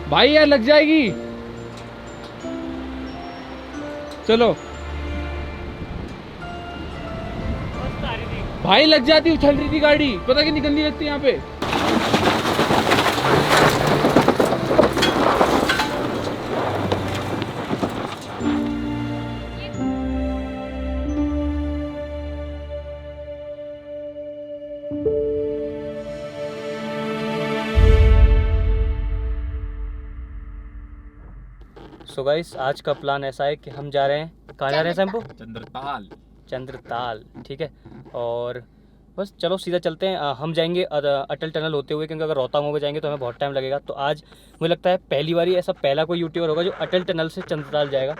भाई यार लग जाएगी। चलो भाई लग जाती, उछल रही थी गाड़ी, पता कितनी गंदी लगती है यहाँ पे। सो गाइस आज का प्लान ऐसा है कि हम जा रहे हैं, कहाँ जा रहे हैं शैम्पू? चंद्रताल, ठीक है। और बस चलो सीधा चलते हैं। हम जाएंगे अटल टनल होते हुए, क्योंकि अगर रोहतांग होकर जाएंगे तो हमें बहुत टाइम लगेगा। तो आज मुझे लगता है पहली बार ही ऐसा पहला कोई यूट्यूबर होगा जो अटल टनल से चंद्रताल जाएगा।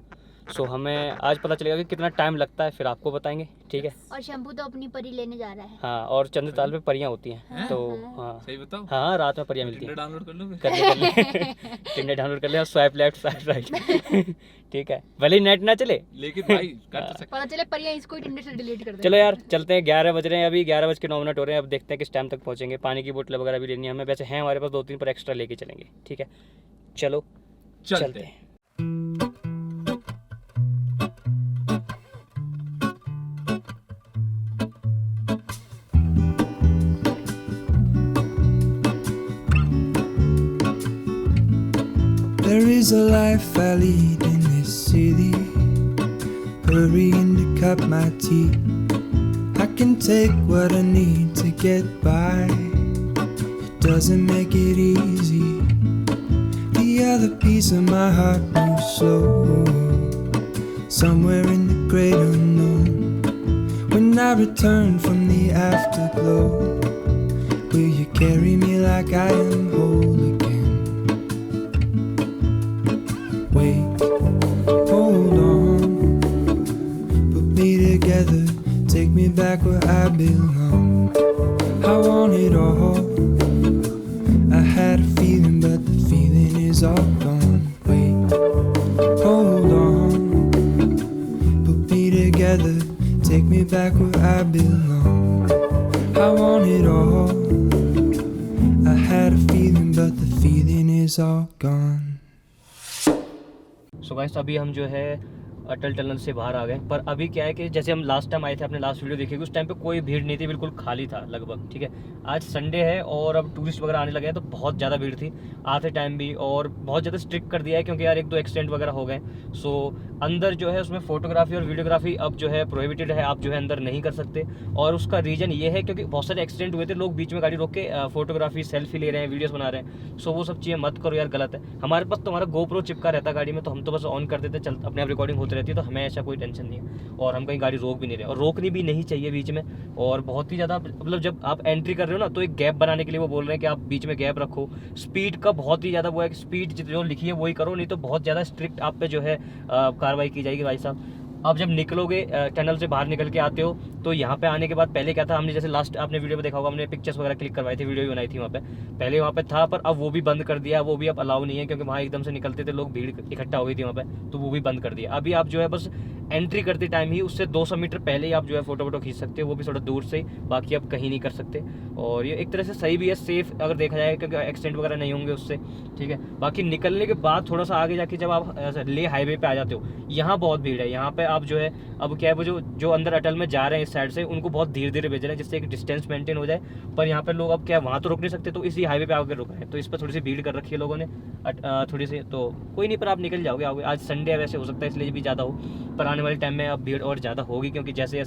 सो हमें आज पता चलेगा कि कितना टाइम लगता है, फिर आपको बताएंगे, ठीक है। और शैम्पू तो अपनी परी लेने जा रहा है। हाँ, और चंद्रताल पे परियां होती हैं, तो हाँ सही बताओ। हाँ, रात में परियां मिलती हैं। डाउनलोड कर लो, कर ले टिंडर डाउनलोड कर ले और स्वाइप लेफ्ट स्वाइप राइट ठीक है, भले ही नेट ना चले लेकिन भाई कर तो सकते। पता चले परियां इसको ही टिंडर से डिलीट कर दे। चलो यार चलते हैं। 11 बज रहे हैं, अभी 11:09 हो रहे हैं। अब देखते हैं किस टाइम तक पहुंचेंगे। पानी की बोतल वगैरह भी लेनी है हमें, वैसे हैं हमारे पास 2-3 पर एक्स्ट्रा लेके चलेंगे, ठीक है। चलो चलते हैं। There is a life I lead in this city, hurrying to cut my teeth. I can take what I need to get by, it doesn't make it easy. The other piece of my heart moves slow, somewhere in the great unknown. When I return from the afterglow, will you carry me like I am whole again? Wait, hold on, put me together, take me back where I belong. I want it all, I had a feeling but the feeling is all gone. Wait, hold on, put me together, take me back where I belong. I want it all, I had a feeling but the feeling is all gone. So guys अभी हम जो है अटल tunnel से बाहर आ गए। पर अभी क्या है कि जैसे हम लास्ट टाइम आए थे, अपने लास्ट वीडियो देखिए, उस टाइम पे कोई भीड़ नहीं थी, बिल्कुल खाली था लगभग, ठीक है। आज संडे है और अब टूरिस्ट वगैरह आने लगे हैं, तो बहुत ज़्यादा भीड़ थी आते टाइम भी, और बहुत ज़्यादा स्ट्रिक्ट कर दिया है क्योंकि यार 1-2 एक्सीडेंट वगैरह हो गए। सो अंदर जो है उसमें फोटोग्राफी और वीडियोग्राफी अब जो है प्रोहिबिटेड है, आप जो है अंदर नहीं कर सकते। और उसका रीज़न ये है क्योंकि बहुत सारे एक्सीडेंट हुए थे, लोग बीच में गाड़ी रोक के फोटोग्राफी सेल्फी ले रहे हैं, वीडियोस बना रहे हैं। सो वो सब चीज़ें मत करो यार, गलत है। हमारे पास तो हमारा GoPro चिपका रहता है गाड़ी में, तो हम तो बस ऑन कर देते, चल अपने आप रिकॉर्डिंग होती रहती है, तो हमें ऐसा कोई टेंशन नहीं है। और हम कहीं गाड़ी रोक भी नहीं रहे, और रोकनी भी नहीं चाहिए बीच में। और बहुत ही ज़्यादा मतलब जब आप एंट्री कर रहे हो ना, तो एक गैप बनाने के लिए वो बोल रहे हैं कि आप बीच में गैप रखो। स्पीड का बहुत ही ज़्यादा वो है कि स्पीड जो लिखी है वही करो, नहीं तो बहुत ज़्यादा स्ट्रिक्ट आप पे जो है कार्रवाई की जाएगी भाई साहब। अब जब निकलोगे टनल से बाहर निकल के आते हो, तो यहाँ पे आने के बाद पहले क्या था, हमने जैसे लास्ट आपने वीडियो में देखा होगा, हमने पिक्चर्स वगैरह क्लिक करवाई थी, वीडियो भी बनाई थी वहाँ पे। पहले वहाँ पे था, पर अब वो भी बंद कर दिया, वो भी अब अलाउ नहीं है, क्योंकि वहाँ एकदम से निकलते थे लोग, भीड़ इकट्ठा हो गई थी वहाँ पे, तो वो भी बंद कर दिया। अभी आप जो है बस एंट्री करते टाइम ही उससे 200 मीटर पहले ही आप जो है फोटो खींच सकते हो, वो भी थोड़ा दूर से ही, बाकी आप कहीं नहीं कर सकते। और ये एक तरह से सही भी है, सेफ अगर देखा जाए, क्योंकि एक्सीडेंट वगैरह नहीं होंगे उससे, ठीक है। बाकी निकलने के बाद थोड़ा सा आगे जाके जब आप ले हाईवे पे आ जाते हो, यहाँ बहुत भीड़ है। यहाँ पे आप जो है अब क्या है, वो जो अंदर अटल में जा रहे हैं इस साइड से, उनको बहुत धीरे धीरे भेज रहे हैं, जिससे एक डिस्टेंस मेंटेन हो जाए। पर यहाँ पे लोग अब क्या वहाँ तो रुक नहीं सकते, तो इसी हाईवे पे आकर रुक रहे हैं, तो इस पर थोड़ी सी भीड़ कर रखी है लोगों ने थोड़ी सी। तो कोई नहीं, पर आप निकल जाओगे आओगे। आज संडे है, वैसे हो सकता है इसलिए भी ज़्यादा हो, पर आने वाले टाइम में अब भीड़ और ज़्यादा होगी, क्योंकि जैसे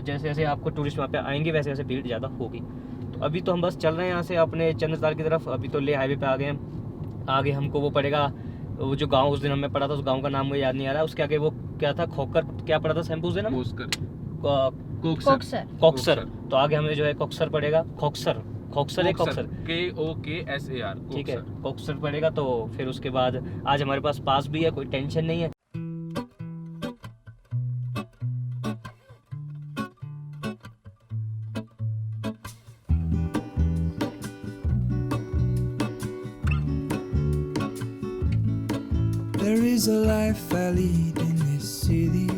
जैसे आपको टूरिस्ट वहाँ पे आएंगे वैसे वैसे भीड़ ज़्यादा होगी। तो अभी तो हम बस चल रहे हैं यहाँ से अपने चंद्रताल की तरफ। अभी तो ले हाईवे पे आ गए हैं। आगे हमको वो पड़ेगा, वो जो गांव उस दिन हमें पड़ा था, उस गांव का नाम मुझे याद नहीं आ रहा। उसके आगे वो क्या था, खोकर क्या पड़ा था शैम्पू से ना, कोक्सर। तो आगे हमें जो है कोक्सर पड़ेगा, खोक्सर है, कोक्सर KOKSAR, ठीक है, कोक्सर पड़ेगा। तो फिर उसके बाद आज हमारे पास भी है, कोई टेंशन नहीं है। There is a life I lead in this city,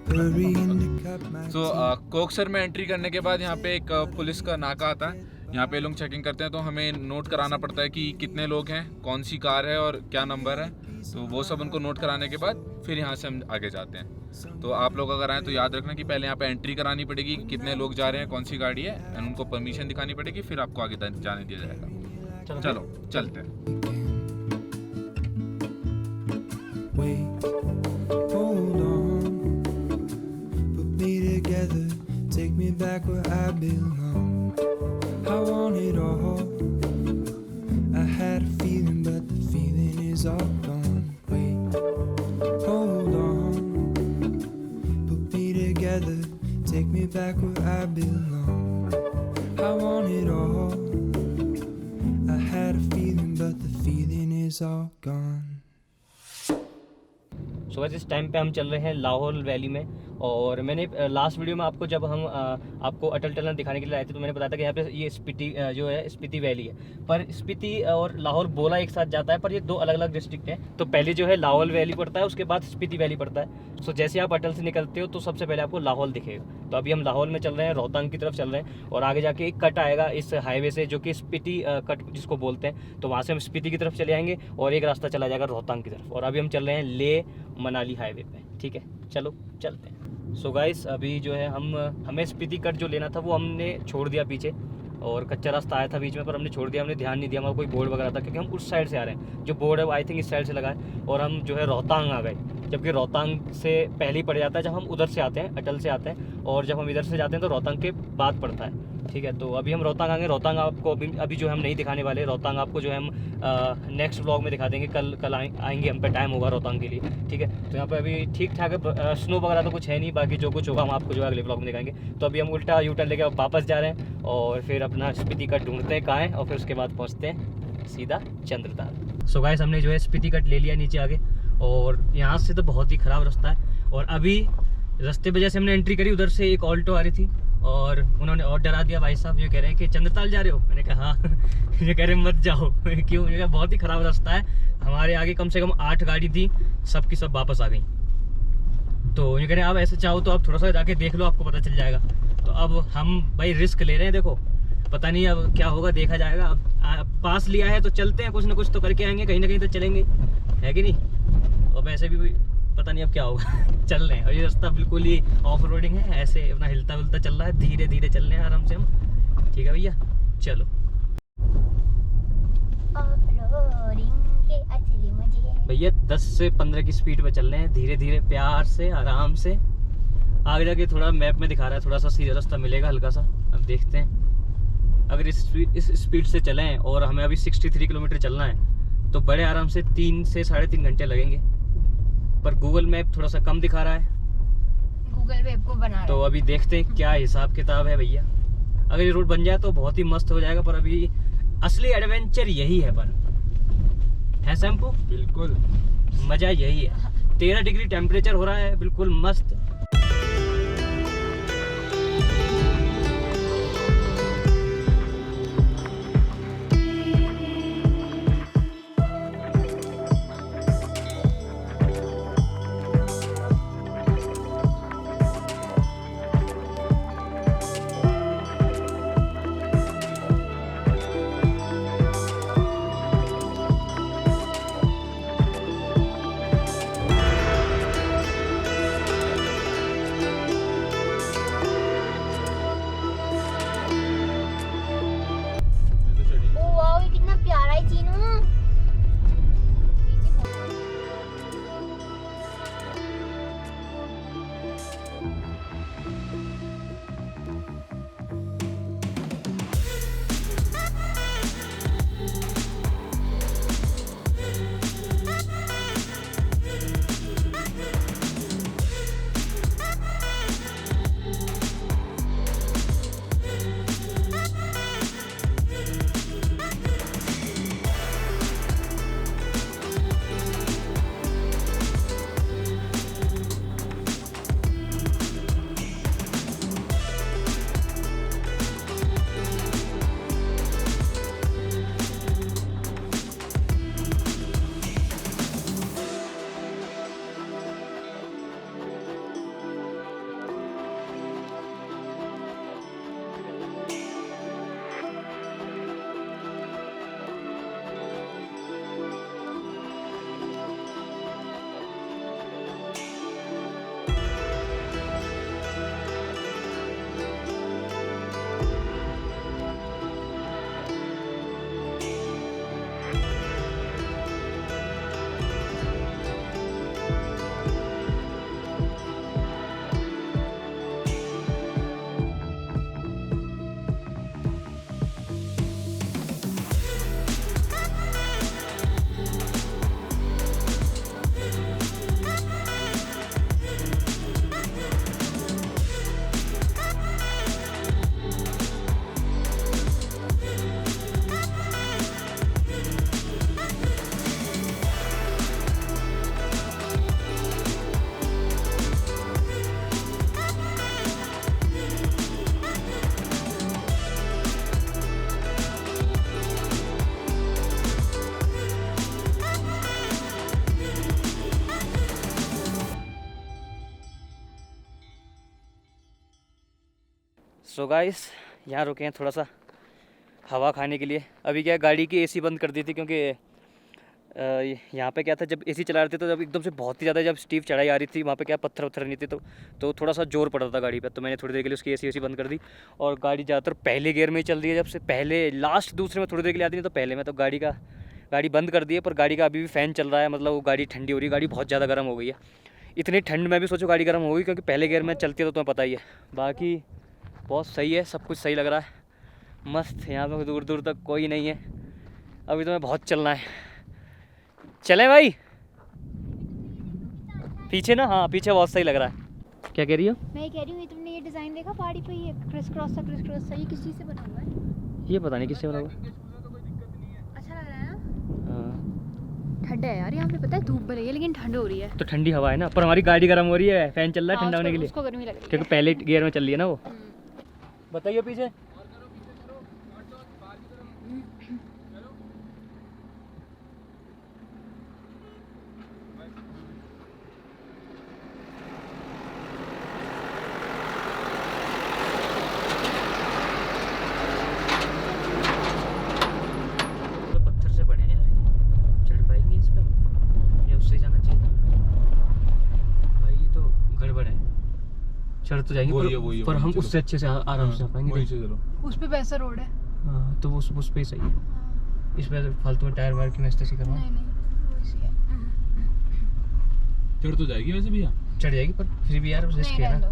hurrying to cut my तो कोक्सर में एंट्री करने के बाद यहाँ पे एक पुलिस का नाका आता है, यहाँ पे लोग चेकिंग करते हैं तो हमें नोट कराना पड़ता है कि कितने लोग हैं, कौन सी कार है और क्या नंबर है। तो वो सब उनको नोट कराने के बाद फिर यहाँ से हम आगे जाते हैं। तो आप लोग अगर आएँ तो याद रखना कि पहले यहाँ पे एंट्री करानी पड़ेगी, कितने लोग जा रहे हैं, कौन सी गाड़ी है, एंड उनको परमिशन दिखानी पड़ेगी, फिर आपको आगे जाने दिया जाएगा। चलो चलते हैं। Wait, hold on, put me together, take me back where I belong. I want it all. I had a feeling, but the feeling is all gone. Wait, hold on, put me together, take me back where I belong. I want it all. I had a feeling, but the feeling is all gone. So guys इस time पे हम चल रहे हैं Lahaul valley में। और मैंने last video में आपको जब हम आपको अटल टनल दिखाने के लिए आए थे तो मैंने बताया था कि यहाँ पे ये स्पीति जो है स्पीति वैली है, पर स्पीति और लाहौल बोला एक साथ जाता है, पर ये दो अलग अलग डिस्ट्रिक्ट हैं। तो पहले जो है लाहौल वैली पड़ता है, उसके बाद स्पीति वैली पड़ता है। सो जैसे आप अटल से निकलते हो तो सबसे पहले आपको लाहौल दिखेगा। तो अभी हम लाहौल में चल रहे हैं, रोहतांग की तरफ चल रहे हैं, और आगे जाके एक कट आएगा इस हाईवे से जो कि स्पीति कट जिसको बोलते हैं, तो वहाँ से हम स्पीति की तरफ चले आएंगे और एक रास्ता चला जाएगा रोहतांग की तरफ। और अभी हम चल रहे हैं ले मनाली हाईवे पे। ठीक है, चलो चलते हैं। सो गाइस अभी जो है हमें स्पीति कट जो लेना था वो हमने छोड़ दिया पीछे, और कच्चा रास्ता आया था बीच में पर हमने छोड़ दिया, हमने ध्यान नहीं दिया, हमारा कोई बोर्ड वगैरह था, क्योंकि हम उस साइड से आ रहे हैं। जो बोर्ड है वो आई थिंक इस साइड से लगा है, और हम जो है रोहतांग आ गए, जबकि रोहतांग से पहले ही पड़ जाता है जब हम उधर से आते हैं, अटल से आते हैं, और जब हम इधर से जाते हैं तो रोहतांग के बाद पड़ता है। ठीक है, तो अभी हम रोहतांग आएंगे। रोहतांग आपको अभी जो हम नहीं दिखाने वाले, रोहतांग आपको जो है हम नेक्स्ट व्लॉग में दिखा देंगे। कल आएंगे हम पे, टाइम होगा रोहतांग के लिए। ठीक है, तो यहाँ पे अभी ठीक ठाक है, स्नो वगैरह तो कुछ है नहीं, बाकी जो कुछ होगा हम आपको जो है अगले व्लॉग में दिखाएंगे। तो अभी हम उल्टा यू टर्न लेके वापस जा रहे हैं, और फिर अपना स्पीति कट ढूंढते हैं कहाँ है, और फिर उसके बाद पहुँचते हैं सीधा चंद्रताल। सो गाइस हमने जो है स्पीति कट ले लिया नीचे आगे, और यहाँ से तो बहुत ही ख़राब रास्ता है। और अभी रास्ते पे जैसे हमने एंट्री करी, उधर से एक ऑल्टो आ रही थी, और उन्होंने और डरा दिया। भाई साहब ये कह रहे हैं कि चंद्रताल जा रहे हो? मैंने कहा हाँ। ये कह रहे मत जाओ। क्यों? ये बहुत ही ख़राब रास्ता है। हमारे आगे कम से कम 8 गाड़ी थी, सब की सब वापस आ गई। तो ये कह रहे हैं आप ऐसे चाहो तो आप थोड़ा सा जाके देख लो, आपको पता चल जाएगा। तो अब हम भाई रिस्क ले रहे हैं, देखो पता नहीं अब क्या होगा, देखा जाएगा। अब पास लिया है तो चलते हैं, कुछ ना कुछ तो करके आएंगे, कहीं ना कहीं तो चलेंगे, है कि नहीं? और वैसे भी पता नहीं अब क्या होगा। चल रहे हैं, और ये रास्ता बिल्कुल ही ऑफ रोडिंग है, ऐसे अपना हिलता विलता चल रहा है, धीरे धीरे चल रहे हैं आराम से हम। ठीक है भैया, चलो। भैया 10 से 15 की स्पीड पे चल रहे हैं, धीरे धीरे प्यार से आराम से। आगे जाके थोड़ा मैप में दिखा रहा है, थोड़ा सा सीधा रास्ता मिलेगा हल्का सा, अब देखते हैं। अगर इस स्पीड से चलें और हमें अभी 63 किलोमीटर चलना है तो बड़े आराम से 3 से 3.5 घंटे लगेंगे, पर गूगल मैप थोड़ा सा कम दिखा रहा है, गूगल मैप को बना तो अभी देखते हैं क्या हिसाब किताब है भैया। अगर ये रोड बन जाए तो बहुत ही मस्त हो जाएगा, पर अभी असली एडवेंचर यही है, पर है शैम्पू, बिल्कुल मजा यही है। 13 डिग्री टेम्परेचर हो रहा है, बिल्कुल मस्त। सो गाइस यहाँ रुके हैं थोड़ा सा हवा खाने के लिए। अभी क्या गाड़ी की एसी बंद कर दी थी क्योंकि यहाँ पे क्या था, जब एसी चला रहे थे तो जब एकदम से बहुत ही ज़्यादा जब स्टीप चढ़ाई आ रही थी, वहाँ पे क्या पत्थर वत्थर नहीं थे तो थोड़ा सा जोर पड़ रहा था गाड़ी पे, तो मैंने थोड़ी देर के लिए उसकी एसी बंद कर दी। और गाड़ी ज़्यादातर पहले गियर में ही चल रही है, जब से पहले लास्ट दूसरे में थोड़ी देर के लिए आती नहीं तो पहले में, तो गाड़ी बंद कर दी है। पर गाड़ी का अभी भी फ़ैन चल रहा है, मतलब वो गाड़ी ठंडी हो रही है, गाड़ी बहुत ज़्यादा गर्म हो गई है। इतनी ठंड में भी सोचो गाड़ी गर्म होगी, क्योंकि पहले गियर में चलती है तो तुम्हें पता ही है। बाकी बहुत सही है, सब कुछ सही लग रहा है, मस्त। यहाँ पे दूर दूर तक कोई नहीं है। अभी तुम्हें बहुत चलना है, चलें भाई पीछे ना। हाँ पीछे बहुत सही लग रहा है। क्या कह रही हो? मैं कह रही हूँ, ये तुमने ये डिजाइन देखा पहाड़ी पे, ये क्रिस क्रॉस सा ये किस चीज से बना हुआ है? ये पता नहीं किससे बना हुआ। अच्छा लग रहा है ना? हाँ ठंड है यार यहाँ पे, पता है धूप बढ़ रही है लेकिन ठंड हो रही है। तो ठंडी हवा है ना, पर हमारी गाड़ी गर्म हो रही है, फैन चल रहा है ठंडा होने के लिए, उसको गर्मी लग रही है क्योंकि पहले गियर में चल रही है ना वो। बताइए पीछे। पत्थर से बने हैं यार, चढ़ पाएंगे इस पे या उससे जाना चाहिए था? भाई ये तो गड़बड़ है, चढ़ तो जाएंगे पर हम उससे अच्छे से आराम से आ पाएंगे। उस पे वैसा रोड है। हाँ तो वो उस पे ही सही है। इस पे फालतू में टायर वायर की नस्ती करवा। नहीं वो इसी है। चढ़ तो जाएगी वैसे भैया, चढ़ जाएगी पर फिर भी यार रिस्क है ना।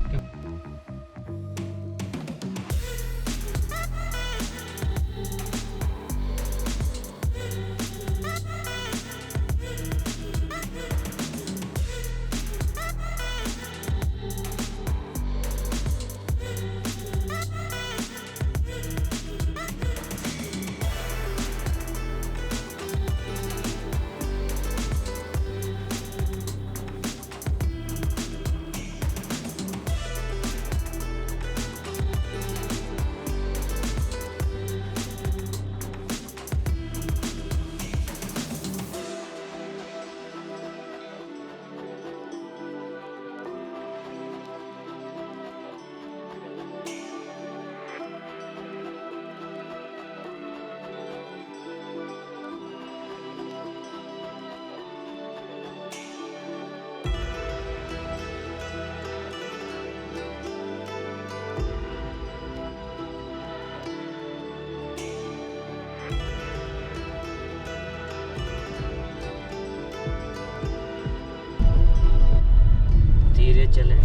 धीरे चलें।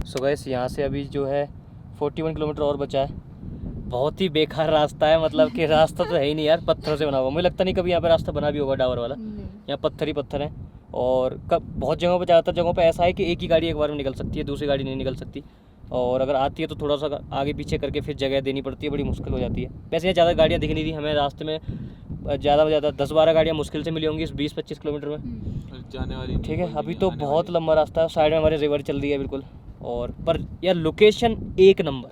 सो गाइस यहाँ से अभी जो है 41 किलोमीटर और बचा है। बहुत ही बेकार रास्ता है, मतलब कि रास्ता तो है ही नहीं यार, पत्थरों से बना हुआ। मुझे लगता नहीं कभी यहाँ पे रास्ता बना भी होगा डावर वाला। यहाँ पत्थर ही पत्थर हैं और बहुत जगहों पे, ज़्यादातर जगहों पे ऐसा है कि एक ही गाड़ी एक बार में निकल सकती है, दूसरी गाड़ी नहीं निकल सकती। और अगर आती है तो थोड़ा सा आगे पीछे करके फिर जगह देनी पड़ती है, बड़ी मुश्किल हो जाती है। वैसे यहाँ ज़्यादा गाड़ियाँ दिख नहीं थी हमें रास्ते में, ज़्यादा से ज़्यादा 10-12 गाड़ियाँ मुश्किल से मिली होंगी इस 20-25 किलोमीटर में जाने वाली। ठीक है। अभी तो बहुत लंबा रास्ता है, साइड में हमारे रिवर चल रही है बिल्कुल। और पर यार लोकेशन एक नंबर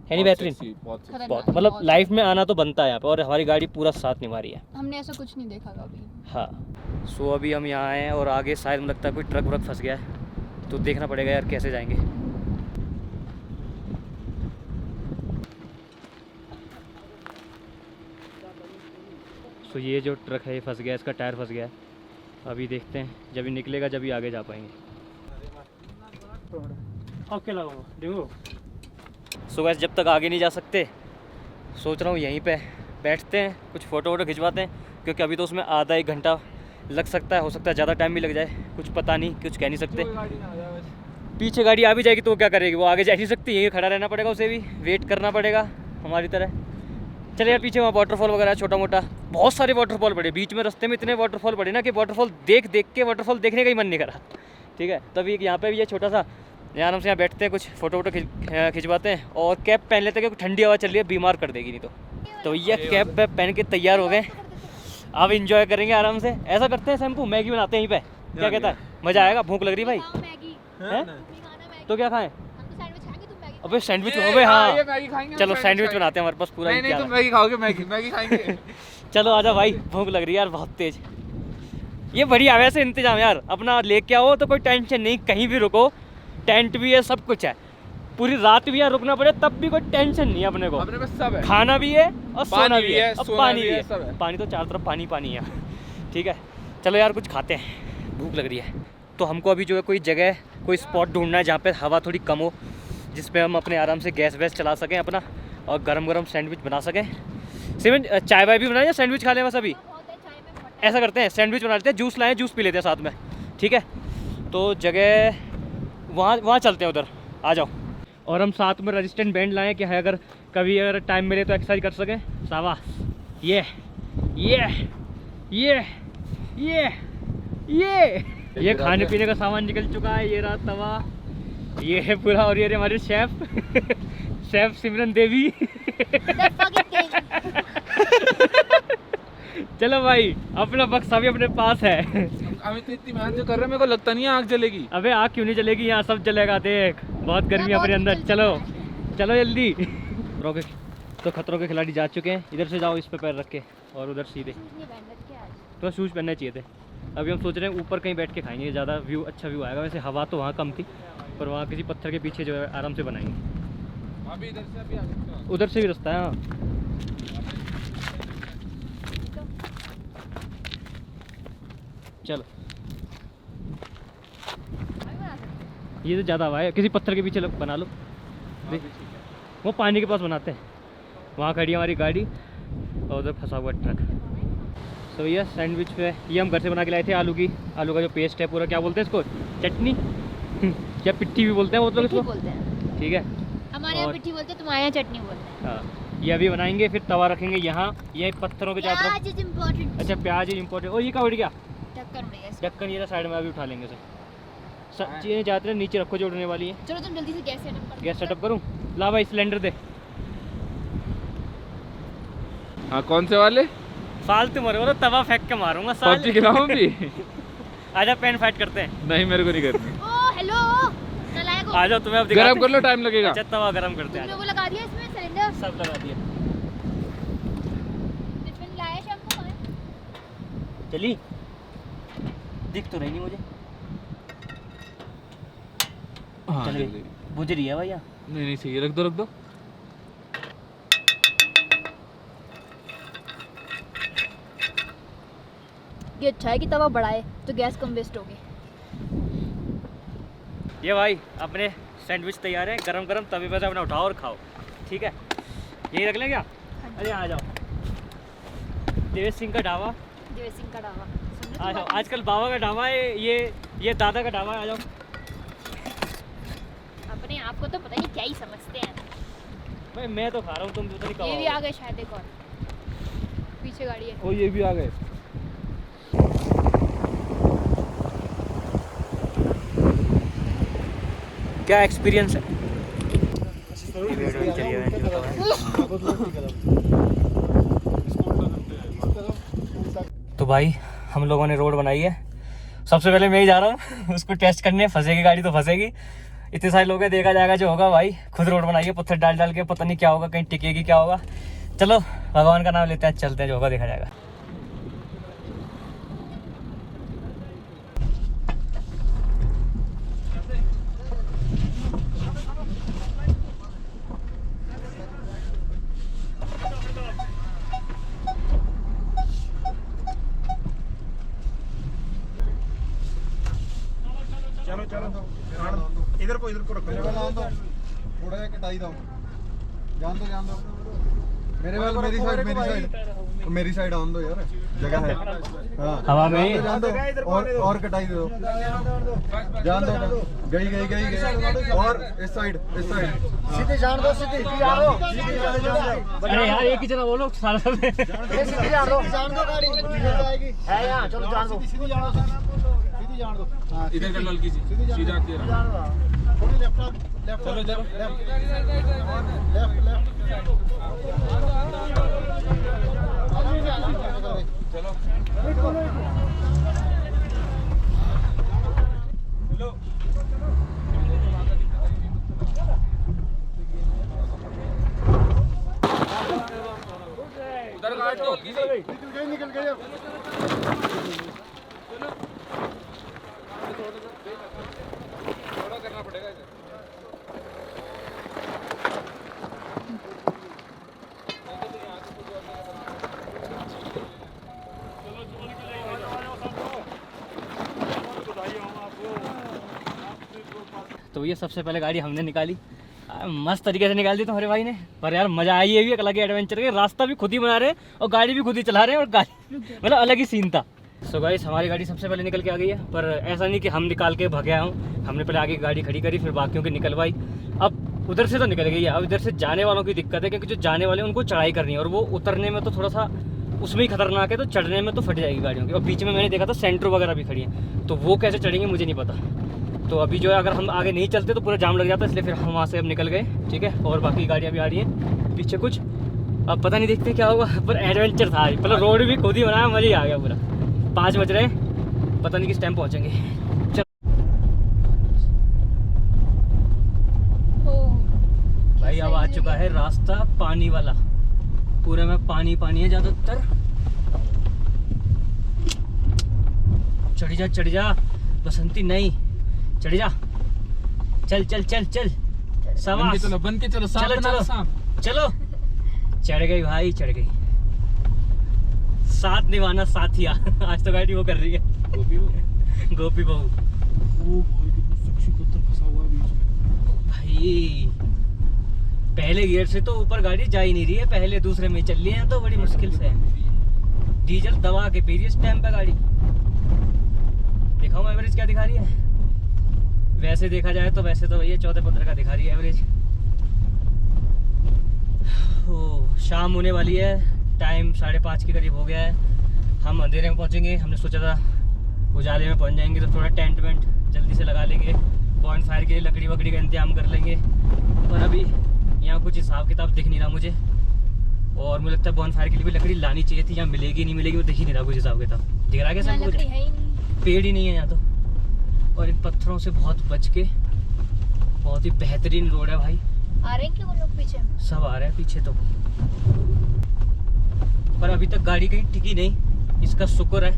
है, नहीं बेहतरीन बहुत, मतलब लाइफ में आना तो बनता है यहाँ पे। और हमारी गाड़ी पूरा साथ निभा रही है, हमने ऐसा कुछ नहीं देखा कभी। हाँ। सो अभी हम यहाँ आए हैं और आगे शायद मुझे लगता है कोई ट्रक व्रक फंस गया है, तो देखना पड़ेगा यार कैसे जाएंगे। सो ये जो ट्रक है ये फंस गया, इसका टायर फंस गया है। अभी देखते हैं जब ही निकलेगा जब ही आगे जा पाएंगे। सो गाइस जब तक आगे नहीं जा सकते सोच रहा हूँ यहीं पे बैठते हैं, कुछ फ़ोटो वोटो खिंचवाते हैं, क्योंकि अभी तो उसमें आधा 1 घंटा लग सकता है, हो सकता है ज़्यादा टाइम भी लग जाए, कुछ पता नहीं, कुछ कह नहीं सकते। पीछे गाड़ी आ भी जाएगी तो वो क्या करेगी, वो आगे जा नहीं सकती, यहीं खड़ा रहना पड़ेगा, उसे भी वेट करना पड़ेगा हमारी तरह। चले यार पीछे वहाँ वाटरफॉल वगैरह छोटा मोटा बहुत सारे वाटरफॉल पड़े बीच में, रास्ते में इतने वाटरफॉल पड़े ना कि वाटरफॉल देख के वाटरफॉल देखने का ही मन नहीं करा। ठीक है, तभी यहाँ पे भी ये छोटा सा यहाँ हम से यहाँ बैठते हैं, कुछ फ़ोटो वोटो खिंचवाते हैं और कैप पहन लेते हैं क्योंकि ठंडी हवा चल रही है, बीमार कर देगी नहीं तो ये कैप पहन के तैयार हो गए, अब इंजॉय करेंगे आराम से। ऐसा करते हैं शैम्पू मैगी बनाते हैं यहीं पे, क्या कहता है? मजा आएगा? भूख लग रही भाई? खाओ मैगी, हैं? तुम ही खाना मैगी। तो क्या खाएं? हम तो सैंडविच खाएंगे, तुम मैगी अबे सैंडविच, ये- अबे हाँ, ये मैगी खाएंगे, चलो हम सैंडविच खाएंगे। बनाते हैं, हमारे पास पूरा नहीं नहीं, इंतजाम तुम है। मैगी खाओगे, मैगी खाएंगे। चलो आजा भाई, भूख लग रही है यार बहुत तेज। ये बढ़िया वैसे इंतजाम यार, अपना लेके आओ तो कोई टेंशन नहीं, कहीं भी रुको, टेंट भी है, सब कुछ है, पूरी रात भी यहाँ रुकना पड़े तब भी कोई टेंशन नहीं है अपने को। अपने पास सब है, खाना भी है और सोना भी है और सोना पानी भी भी है, है, सब है। पानी तो चारों तरफ पानी पानी है। ठीक है, चलो यार कुछ खाते हैं, भूख लग रही है। तो हमको अभी जो है कोई जगह, कोई स्पॉट ढूंढना है जहाँ पे हवा थोड़ी कम हो, जिस पे हम अपने आराम से गैस वैस चला सकें अपना, और गरम गरम सैंडविच बना सकें। सिमन चाय वाय भी बनाए या सैंडविच खा लें बस? अभी बहुत है, चाय में बहुत ऐसा करते हैं, सैंडविच बना लेते हैं, जूस लाएं, जूस पी लेते हैं साथ में, ठीक है? तो जगह वहाँ चलते हैं, उधर आ जाओ। और हम साथ में रेजिस्टेंट बैंड लाएं कि है, अगर कभी अगर टाइम मिले तो एक्सरसाइज कर सकें। शाबाश, ये ये खाने पीने का सामान निकल चुका है, ये रहा तवा, ये है पूरा, और ये रहे हमारे chef chef Simran Devi. That fucking thing. चलो भाई, अपना बक्सा भी अपने पास है। हम इतनी मेहनत जो कर रहे हैं, मेरे को लगता नहीं है आग जलेगी। अबे आग क्यों नहीं जलेगी, यहाँ सब जलेगा, देख बहुत गर्मी है अपने अंदर। चलो चलो जल्दी। तो खतरों के खिलाड़ी जा चुके हैं, इधर से जाओ, इस पे पैर रख के, और उधर सीधे। नहीं बैंड रख के आज। तो शूज़ पहनने चाहिए थे। अभी हम सोच रहे हैं ऊपर कहीं बैठ के खाएंगे, ज़्यादा व्यू, अच्छा व्यू आएगा। वैसे हवा तो वहाँ कम थी, पर वहाँ किसी पत्थर के पीछे जो है आराम से बनाएंगे। अभी इधर से अभी आ सकते हो। उधर से भी रास्ता है, हाँ। चलो, अभी बना सकते हैं। ये तो ज़्यादा हवा है, किसी पत्थर के पीछे बना लो। देख, वो पानी के पास बनाते हैं, वहाँ खड़ी है हमारी गाड़ी और उधर फंसा हुआ ट्रक। सो ये सैंडविच पे, ये हम घर से बना के लाए थे, आलू का जो पेस्ट है पूरा, क्या बोलते हैं इसको, चटनी या पिट्ठी भी बोलते हैं वो लोग पिट्ठी इसको, बोलते हैं, ठीक है? हमारे यहाँ और- पिट्ठी बोलते हैं, तुम्हारे यहाँ चटनी बोलते हैं। हाँ, ये अभी बनाएंगे, फिर तवा रखेंगे यहाँ, ये पत्थरों के चारों तरफ। प्याज इज इम्पोर्टेंट। अच्छा, प्याज इम्पोर्टेंट। और ये क्या उड़ गया? ढक्कन उड़ेगा इसका। ढक्कन ये साइड में, अभी उठा लेंगे उसे। चीज़ें जाते हैं नीचे रखो जो उड़ने वाली है। चलो तुम जल्दी से गैस सेटअप करो। गैस सेटअप करूँ? ला भाई सिलेंडर दे। हाँ, कौन से वाले? फालतू मरे हो, तवा फेंक के मारूंगा साल। पबजी खिलाऊं भी? आजा पेन फाइट करते हैं। नहीं, मेरे को नहीं करनी। ओ हेलो, नलायक हो। आ जाओ, तुम्हें अब गरम दिखाते कर लो, टाइम लगेगा। अच्छा, तवा गरम करते तुमने हैं, वो लगा दिया इसमें सिलेंडर। सब लगा दिया। टिफिन लाया शैम्पू कहाँ है? चली दिख तो रही नहीं मुझे। हाँ, चल जल्दी। गई, बुझ रही है भैया। नहीं नहीं, सही है, रख दो। ये अच्छा है कि तवा बड़ा है तो गैस कम वेस्ट होगी। ये भाई अपने सैंडविच तैयार है, गरम गरम तवे पे से अपना उठाओ और खाओ, ठीक है? यही रख लें क्या? अरे आ जाओ, देवेश सिंह का ढाबा, देवेश सिंह का ढाबा। आ जाओ। आजकल बाबा का ढाबा है, ये दादा का ढाबा है, आ जाओ। अपने आप को तो पता नहीं क्या ही समझते हैं। भाई मैं तो खा रहा हूँ, तुम तो नहीं ये भी खाओ। आ गए शायद, एक और पीछे गाड़ी है। ओ, ये भी आ गए। क्या एक्सपीरियंस है? तो भाई हम लोगों ने रोड बनाई है, सबसे पहले मैं ही जा रहा हूँ उसको टेस्ट करने। फंसेगी गाड़ी तो फंसेगी, इतने सारे लोग हैं, देखा जाएगा जो होगा। भाई खुद रोड बनाई है, पत्थर डाल डाल के, पता नहीं क्या होगा, कहीं टिकेगी क्या होगा। चलो भगवान का नाम लेते हैं, चलते हैं, जो होगा देखा जाएगा। चलो इधर को रखो। थोड़ा जा कटाई दो, जान दो मेरे वाल, मेरी साइड आन दो यार, जगह है। हाँ, हवा में जान दो, और कटाई दो, जान दो। गई और इस साइड सीधे जान दो, सीधे जान दो। अरे यार एक ही जना बोलो सारा सब। सीधे जान दो गाड़ी जाएगी है यहाँ। चलो जान दो, सीधी जान दो। हाँ, इधर कर लो, हल्की सी सीधा आती है। थोड़ी लेफ्ट चलो चलो। काट दो हल्की सी। निकल गए थोड़ा करना पड़ेगा इसे। तो ये सबसे पहले गाड़ी हमने निकाली, मस्त तरीके से निकाल दी तुम्हारे भाई ने। पर यार मजा आई, ये भी एक अलग ही एडवेंचर है। रास्ता भी खुद ही बना रहे हैं और गाड़ी भी खुद ही चला रहे हैं, और गाड़ी मतलब अलग ही सीन था। सो गाइस हमारी गाड़ी सबसे पहले निकल के आ गई है, पर ऐसा नहीं कि हम निकाल के भागे आए हूँ। हमने पहले आगे गाड़ी खड़ी करी, फिर बाकियों की निकलवाई। अब उधर से तो निकल गई है, अब इधर से जाने वालों की दिक्कत है, क्योंकि जो जाने वाले हैं उनको चढ़ाई करनी है, और वो उतरने में तो थोड़ा सा उसमें ही खतरनाक है, तो चढ़ने में तो फट जाएगी गाड़ियों की। और बीच में मैंने देखा था सेंट्रो वगैरह भी खड़ी है, तो वो कैसे चढ़ेंगे मुझे नहीं पता। तो अभी जो है अगर हम आगे नहीं चलते तो पूरा जाम लग जाता है, इसलिए फिर हम वहाँ से अब निकल गए, ठीक है। और बाकी गाड़ियाँ भी आ रही हैं पीछे कुछ, अब पता नहीं देखते क्या होगा, पर एडवेंचर था। मतलब रोड भी खुद ही बनाया, मज़ा ही आ गया पूरा। 5 बज रहे हैं, पता नहीं किस टाइम पहुँचेंगे। भाई अब आ चुका है रास्ता पानी वाला, पूरे में पानी पानी है ज़्यादातर। चढ़ जा बसंती, नहीं चढ़ जा, चल चल चल चल, शाबाश, बन के चलो, चलो चलो चलो। चढ़ गई भाई, चढ़ गई। साथ निभाना साथिया। आज तो गाड़ी वो कर रही है, गोपी बहू। भाई पहले गियर से तो ऊपर गाड़ी जा ही नहीं रही है, पहले दूसरे में चल रही है, तो बड़ी मुश्किल से है। डीजल दबा के पी रही है इस टाइम पे गाड़ी। दिखाऊं एवरेज क्या दिखा रही है? वैसे देखा जाए तो वैसे तो भैया 14-15 का दिखा रही है एवरेज। ओ शाम होने वाली है, टाइम 5:30 के करीब हो गया है। हम अंधेरे में पहुंचेंगे, हमने सोचा था उजाले में पहुंच जाएंगे, तो थोड़ा टेंट वेंट जल्दी से लगा लेंगे, पॉइंट फायर के लिए लकड़ी वकड़ी का इंतजाम कर लेंगे। पर अभी यहाँ कुछ हिसाब किताब दिख नहीं रहा मुझे, और मुझे लगता है बॉन फायर के लिए भी लकड़ी लानी चाहिए थी। यहाँ मिलेगी नहीं मिलेगी वो दिख ही नहीं रहा कुछ हिसाब किताब। दिख रहा है क्या सब कुछ? पेड़ ही नहीं है यहाँ तो, और इन पत्थरों से बहुत बच के। बहुत ही बेहतरीन रोड है भाई। आ रहे हैं क्या वो लोग पीछे? सब आ रहे हैं पीछे तो, पर अभी तक गाड़ी कहीं टिकी नहीं, इसका शुक्र है।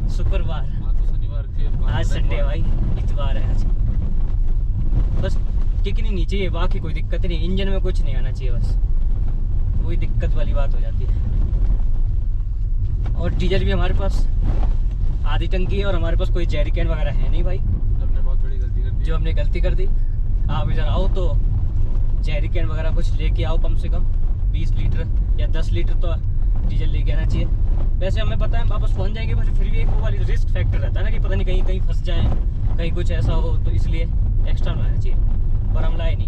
शुक्रवार आज संडे है भाई, इतवार है आज। बस टिकनी नहीं चाहिए, बाकी कोई दिक्कत नहीं। इंजन में कुछ नहीं आना चाहिए, बस कोई दिक्कत वाली बात हो जाती है। और डीजल भी हमारे पास आधी टंकी है, और हमारे पास कोई जैरिकन वगैरह है नहीं भाई। हमने बहुत बड़ी गलती कर दी, जो हमने गलती कर दी। आप इधर आओ तो जैरिकन वगैरह कुछ लेके आओ, कम से कम 20 लीटर या 10 लीटर तो डीजल लेके आना चाहिए। वैसे हमें पता है वापस पहुंच जाएंगे, पर फिर भी एक वो वाली रिस्क फैक्टर रहता है ना, कि पता नहीं कहीं फंस जाएं, कहीं कुछ ऐसा हो, तो इसलिए एक्स्ट्रा लाना चाहिए। पर हम लाए नहीं।